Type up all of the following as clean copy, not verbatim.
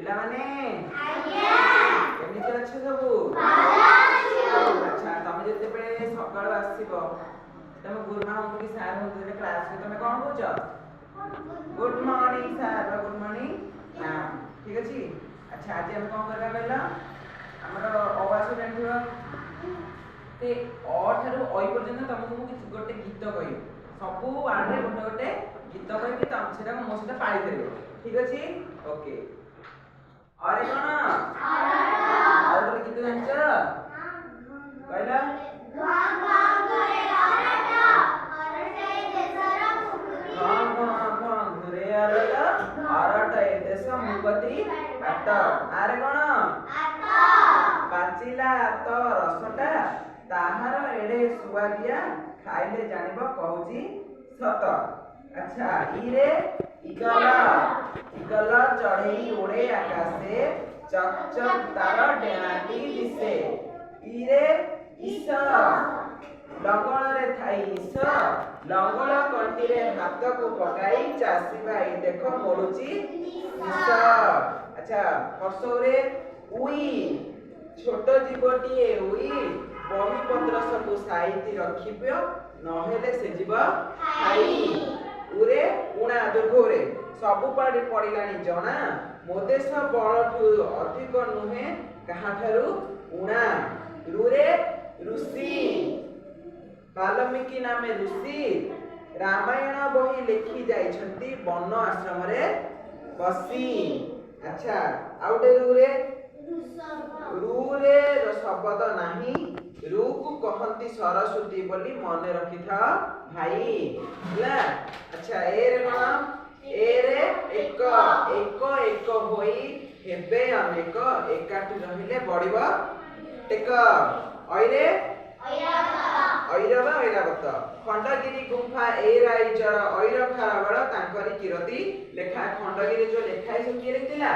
ପିଲାମାନେ କେମିତି ଅଛ ସବୁ? ଆଚ୍ଛା ତମେ ଯେତେବେଳେ ସକାଳୁ ଆସିବ ତମ ଗୁରୁମା ହୁଅନ୍ତୁ କି ସାର୍ ହୁଅନ୍ତୁ ଯେତେବେଳେ କ୍ଲାସରେ ତମେ କ'ଣ କହୁଛ? ଗୁଡ୍ ମର୍ଣ୍ଣିଂ ସାର୍ ବା ଗୁଡ୍ ମର୍ଣ୍ଣିଂ ମ୍ୟାମ୍। ଠିକ୍ ଅଛି। ଆଚ୍ଛା ଆଜି ଆମେ କ'ଣ କରିବା କହିଲ? ଆମର ଅବାସ ଜାଣିଥିବ ସେ ଅ ଠାରୁ ଐ ପର୍ଯ୍ୟନ୍ତ ତମକୁ ମୁଁ ଗୋଟେ ଗୀତ କହିବି। ସବୁ ୱାର୍ଡରେ ଗୋଟେ ଗୋଟେ ଗୀତ କହିବି ସେଟା ମୋ ସହିତ ପାଳି ପାରିବ। ଠିକ୍ ଅଛି? ଓକେ। ଅରେ କ'ଣ? ଆଉ ଗୋଟେ ଗୀତ ଜାଣିଛ କହିଲ? ଘୁରେ ଅରଟ ଏ ଦେଶ ମୁପତି ଆଟ। ଆରେ କ'ଣ? ପାଚିଲା ଆତ ରସଟା ତାହାର ଏଡ଼େ ସୁଆଦିଆ ଖାଇଲେ ଜାଣିବ କହୁଛି ସତ। ଆଚ୍ଛା ଇରେ ଇଗଲ ଚଢ଼େଇ ଉଡ଼େ ଆକାଶେ ଚକ୍ ଚକ୍ ତାର ଡେଣାଟି ଦିଶେ। ଇରେ ଇସ ଲଙ୍ଗଳରେ ଥାଇ ଇସ ଲଙ୍ଗଳ କଣ୍ଟିରେ ହାତକୁ ପକାଇ ଚାଷୀ ଭାଇ ଦେଖ ମୋଡୁଛି ଇସ। ଆଚ୍ଛା ହର୍ଷରେ ଉଇ ଛୋଟ ଜୀବଟିଏ ଉଇ ବହିପତ୍ର ସବୁ ସାଇତି ରଖିବ ନହେଲେ ସେ ଯିବ ଖାଇ। ଉରେ ଉଣା ଦୁର୍ଘରେ ସବୁ ପଡ଼ିଲାଣି ଜଣା ମୋ ଦେଶ ବଳଠୁ ଅଧିକ ନୁହେଁ କାହାଠାରୁ ଉଣା। ରୁରେ ଋଷି ବାଲ୍ମୀକି ନାମେ ଋଷି ରାମାୟଣ ବହି ଲେଖି ଯାଇଛନ୍ତି ବନ ଆଶ୍ରମରେ ବସି। ଆଚ୍ଛା ଆଉ ଗୋଟେ ରୁରେ ରୁରେ ଶବଦ ନାହିଁ ରୁକୁ କହନ୍ତି ସରସ୍ୱତୀ ବୋଲି ମନେ ରଖିଥାଅ ଭାଇ ହେଲା। ଆଚ୍ଛା ଏରେ କ'ଣ? ଏରେ ଏକ ଏକ ହୋଇ ହେବେ ଅନେକ ଏକାଠି ରହିଲେ ବଢିବ ଟେକ। ଐରେ ଐରାବତ ଖଣ୍ଡଗିରି ଗୁମ୍ଫା ଏ ରାଇଜର ଐର ଖାରବେଳ ତାଙ୍କରି କିରତି ଲେଖା। ଖଣ୍ଡଗିରି ଯୋଉ ଲେଖା ହେଇଛି କିଏ ଲେଖିଥିଲା?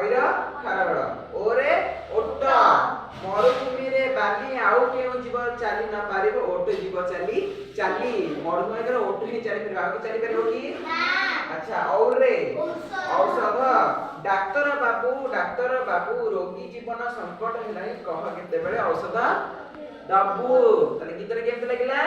ଐର ଖାରବେଳ। ଓରେ ଓଟ ମରୁଭୂମିରେ ବାଲି ଆଉ କେଉଁ ଜୀବ ଚାଲି ନ ପାରିବ ଓଟ ଜୀବ ଚାଲି ଚାଲି ମରୁଭୂମିରେ ଓଟ ହିଁ ଚାଲିପାରିବ ଆଉ ଚାଲି ପାରିବ କି? ଆଚ୍ଛା ଔରେ ଔଷଧ ଡାକ୍ତର ବାବୁ ରୋଗୀ ଜୀବନ ସଙ୍କଟ ହେଲାଣି କହ କେତେବେଳେ ଔଷଧ ଦବୁ। ତାହେଲେ ଗୀତରେ କେମିତି ଲାଗିଲା?